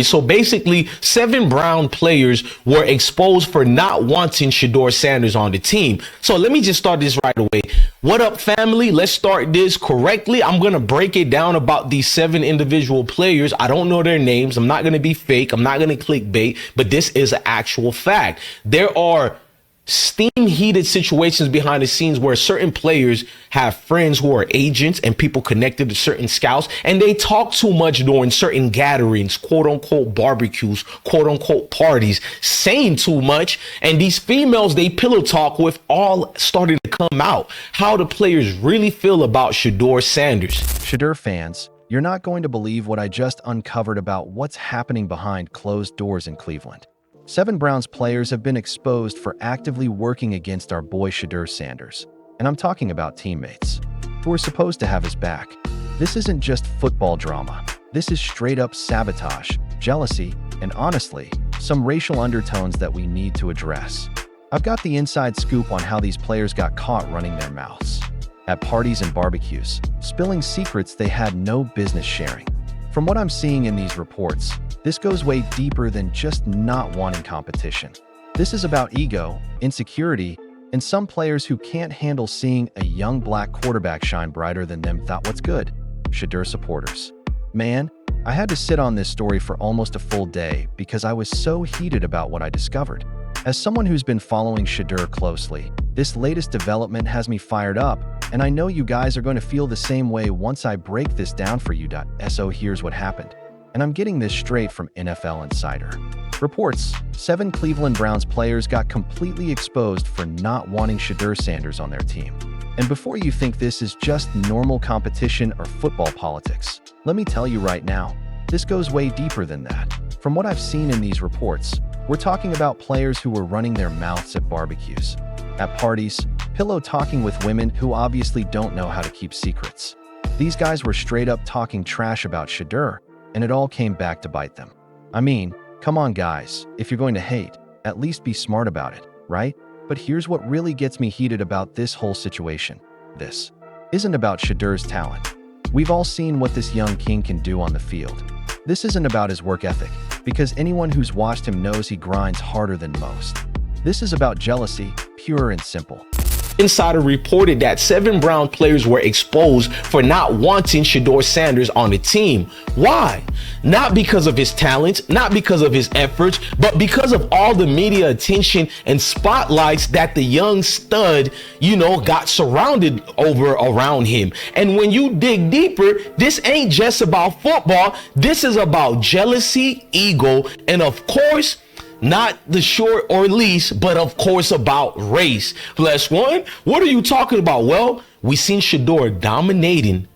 So basically, 7 Brown players were exposed for not wanting Shedeur Sanders on the team. So let me just start this right away. What up, family? Let's start this correctly. I'm going to break it down about these 7 individual players. I don't know their names. I'm not going to be fake. I'm not going to clickbait, but this is an actual fact. There are steam-heated situations behind the scenes where certain players have friends who are agents and people connected to certain scouts, and they talk too much during certain gatherings, quote-unquote barbecues, quote-unquote parties, saying too much, and these females they pillow talk with all starting to come out. How the players really feel about Shedeur Sanders. Shedeur fans, you're not going to believe what I just uncovered about what's happening behind closed doors in Cleveland. 7 Browns players have been exposed for actively working against our boy Shedeur Sanders. And I'm talking about teammates who are supposed to have his back. This isn't just football drama. This is straight up sabotage, jealousy, and honestly, some racial undertones that we need to address. I've got the inside scoop on how these players got caught running their mouths at parties and barbecues, spilling secrets they had no business sharing. From what I'm seeing in these reports, this goes way deeper than just not wanting competition. This is about ego, insecurity, and some players who can't handle seeing a young black quarterback shine brighter than them. Thought what's good? Shedeur supporters. Man, I had to sit on this story for almost a full day because I was so heated about what I discovered. As someone who's been following Shedeur closely, this latest development has me fired up, and I know you guys are going to feel the same way once I break this down for you. So here's what happened. And I'm getting this straight from NFL Insider. Reports, 7 Cleveland Browns players got completely exposed for not wanting Shedeur Sanders on their team. And before you think this is just normal competition or football politics, let me tell you right now, this goes way deeper than that. From what I've seen in these reports, we're talking about players who were running their mouths at barbecues, at parties, pillow talking with women who obviously don't know how to keep secrets. These guys were straight up talking trash about Shedeur, and it all came back to bite them. I mean, come on guys, if you're going to hate, at least be smart about it, right? But here's what really gets me heated about this whole situation. This isn't about Shedeur's talent. We've all seen what this young king can do on the field. This isn't about his work ethic, because anyone who's watched him knows he grinds harder than most. This is about jealousy, pure and simple. Insider reported that 7 Brown players were exposed for not wanting Shedeur Sanders on the team. Why? Not because of his talent, not because of his efforts, but because of all the media attention and spotlights that the young stud, got surrounded around him. And when you dig deeper, this ain't just about football. This is about jealousy, ego, and of course, not the short or least, but of course about race. +1, what are you talking about? Well, we seen Shedeur dominating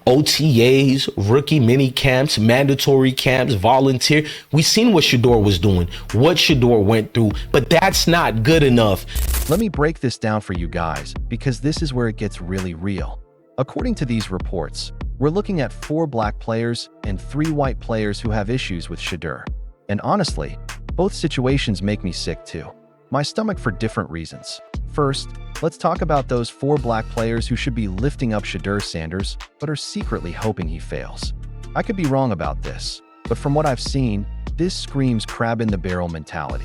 OTAs, rookie mini camps, mandatory camps, volunteer. We seen what Shedeur was doing, what Shedeur went through, but that's not good enough. Let me break this down for you guys, because this is where it gets really real. According to these reports, we're looking at 4 black players and 3 white players who have issues with Shedeur. And honestly, both situations make me sick too. My stomach for different reasons. First, let's talk about those 4 black players who should be lifting up Shedeur Sanders, but are secretly hoping he fails. I could be wrong about this, but from what I've seen, this screams crab in the barrel mentality.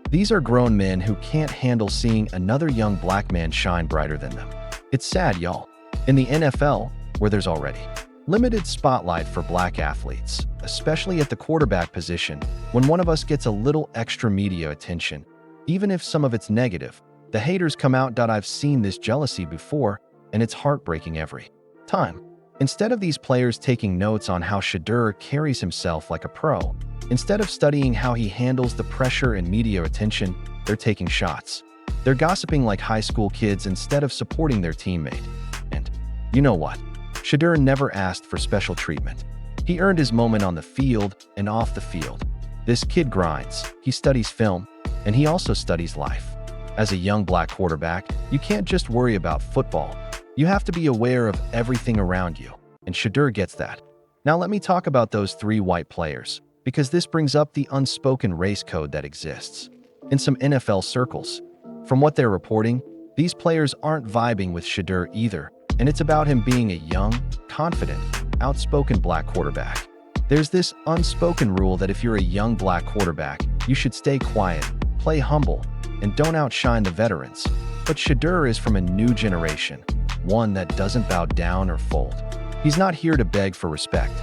These are grown men who can't handle seeing another young black man shine brighter than them. It's sad, y'all. In the NFL, where there's already limited spotlight for black athletes, especially at the quarterback position, when one of us gets a little extra media attention, even if some of it's negative, the haters come out. I've seen this jealousy before, and it's heartbreaking every time. Instead of these players taking notes on how Shedeur carries himself like a pro, instead of studying how he handles the pressure and media attention, they're taking shots. They're gossiping like high school kids instead of supporting their teammate. And you know what? Shedeur never asked for special treatment. He earned his moment on the field and off the field. This kid grinds, he studies film, and he also studies life. As a young black quarterback, you can't just worry about football. You have to be aware of everything around you, and Shedeur gets that. Now let me talk about those 3 white players, because this brings up the unspoken race code that exists in some NFL circles. From what they're reporting, these players aren't vibing with Shedeur either, and it's about him being a young, confident, outspoken black quarterback. There's this unspoken rule that if you're a young black quarterback, you should stay quiet, play humble, and don't outshine the veterans. But Shedeur is from a new generation, one that doesn't bow down or fold. He's not here to beg for respect.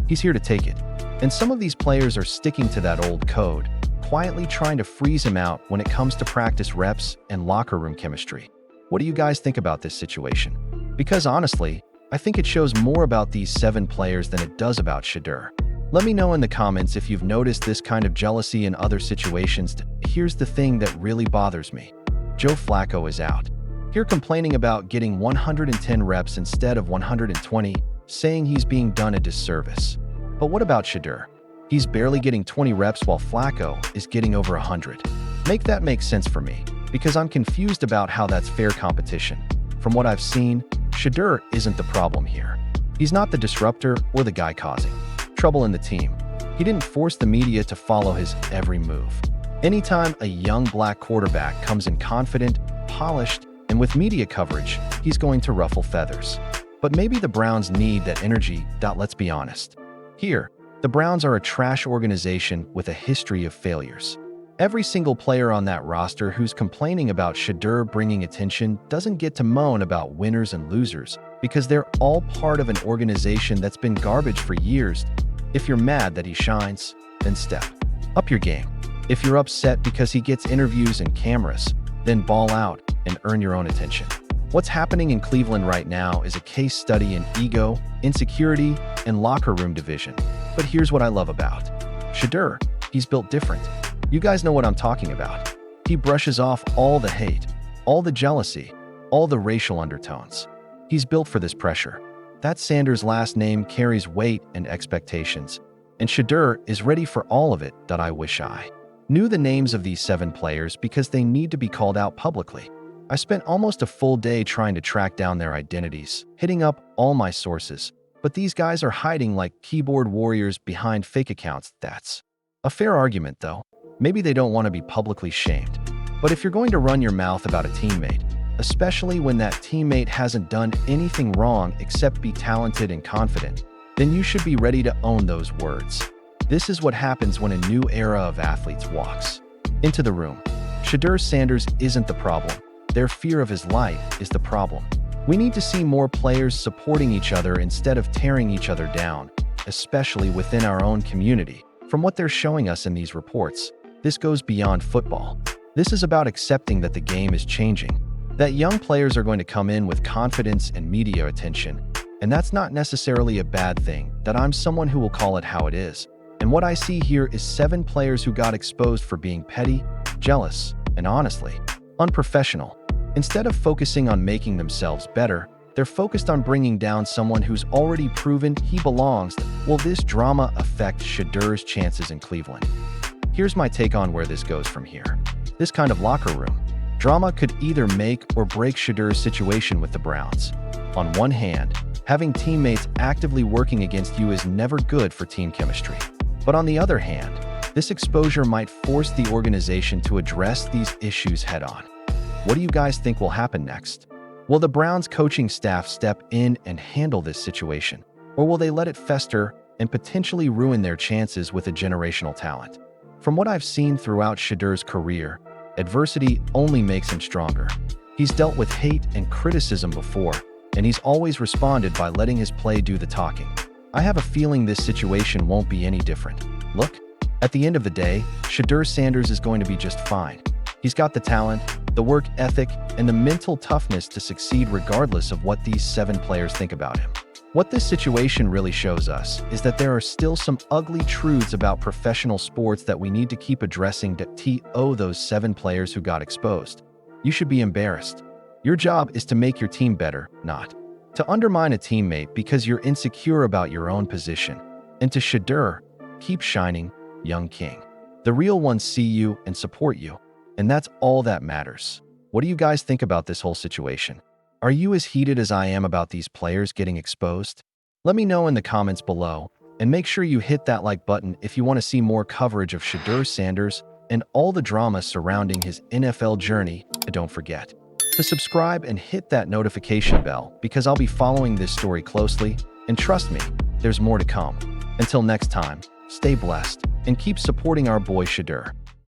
He's here to take it. And some of these players are sticking to that old code, quietly trying to freeze him out when it comes to practice reps and locker room chemistry. What do you guys think about this situation? Because honestly, I think it shows more about these 7 players than it does about Shedeur. Let me know in the comments if you've noticed this kind of jealousy in other situations. Here's the thing that really bothers me. Joe Flacco is out. Here complaining about getting 110 reps instead of 120, saying he's being done a disservice. But what about Shedeur? He's barely getting 20 reps while Flacco is getting over 100. Make that make sense for me, because I'm confused about how that's fair competition. From what I've seen, Shedeur isn't the problem here. He's not the disruptor or the guy causing trouble in the team. He didn't force the media to follow his every move. Anytime a young black quarterback comes in confident, polished, and with media coverage, he's going to ruffle feathers. But maybe the Browns need that energy. Let's be honest. Here, the Browns are a trash organization with a history of failures. Every single player on that roster who's complaining about Shedeur bringing attention doesn't get to moan about winners and losers, because they're all part of an organization that's been garbage for years. If you're mad that he shines, then step up your game. If you're upset because he gets interviews and cameras, then ball out and earn your own attention. What's happening in Cleveland right now is a case study in ego, insecurity, and locker room division. But here's what I love about Shedeur. He's built different. You guys know what I'm talking about. He brushes off all the hate, all the jealousy, all the racial undertones. He's built for this pressure. That Sanders' last name carries weight and expectations, and Shedeur is ready for all of it. I wish I knew the names of these 7 players because they need to be called out publicly. I spent almost a full day trying to track down their identities, hitting up all my sources, but these guys are hiding like keyboard warriors behind fake accounts. That's a fair argument, though. Maybe they don't want to be publicly shamed. But if you're going to run your mouth about a teammate, especially when that teammate hasn't done anything wrong except be talented and confident, then you should be ready to own those words. This is what happens when a new era of athletes walks into the room. Shedeur Sanders isn't the problem. Their fear of his life is the problem. We need to see more players supporting each other instead of tearing each other down, especially within our own community. From what they're showing us in these reports, this goes beyond football. This is about accepting that the game is changing, that young players are going to come in with confidence and media attention, and that's not necessarily a bad thing, that I'm someone who will call it how it is. And what I see here is 7 players who got exposed for being petty, jealous, and honestly, unprofessional. Instead of focusing on making themselves better, they're focused on bringing down someone who's already proven he belongs. Will this drama affect Shedeur's chances in Cleveland? Here's my take on where this goes from here. This kind of locker room drama could either make or break Shedeur's situation with the Browns. On one hand, having teammates actively working against you is never good for team chemistry. But on the other hand, this exposure might force the organization to address these issues head-on. What do you guys think will happen next? Will the Browns coaching staff step in and handle this situation? Or will they let it fester and potentially ruin their chances with a generational talent? From what I've seen throughout Shedeur's career, adversity only makes him stronger. He's dealt with hate and criticism before, and he's always responded by letting his play do the talking. I have a feeling this situation won't be any different. Look, at the end of the day, Shedeur Sanders is going to be just fine. He's got the talent, the work ethic, and the mental toughness to succeed regardless of what these 7 players think about him. What this situation really shows us is that there are still some ugly truths about professional sports that we need to keep addressing. Those 7 players who got exposed. You should be embarrassed. Your job is to make your team better, not to undermine a teammate because you're insecure about your own position. And to Shedeur, keep shining, young king. The real ones see you and support you, and that's all that matters. What do you guys think about this whole situation? Are you as heated as I am about these players getting exposed? Let me know in the comments below, and make sure you hit that like button if you want to see more coverage of Shedeur Sanders and all the drama surrounding his NFL journey. And don't forget to subscribe and hit that notification bell because I'll be following this story closely, and trust me, there's more to come. Until next time, stay blessed and keep supporting our boy Shedeur.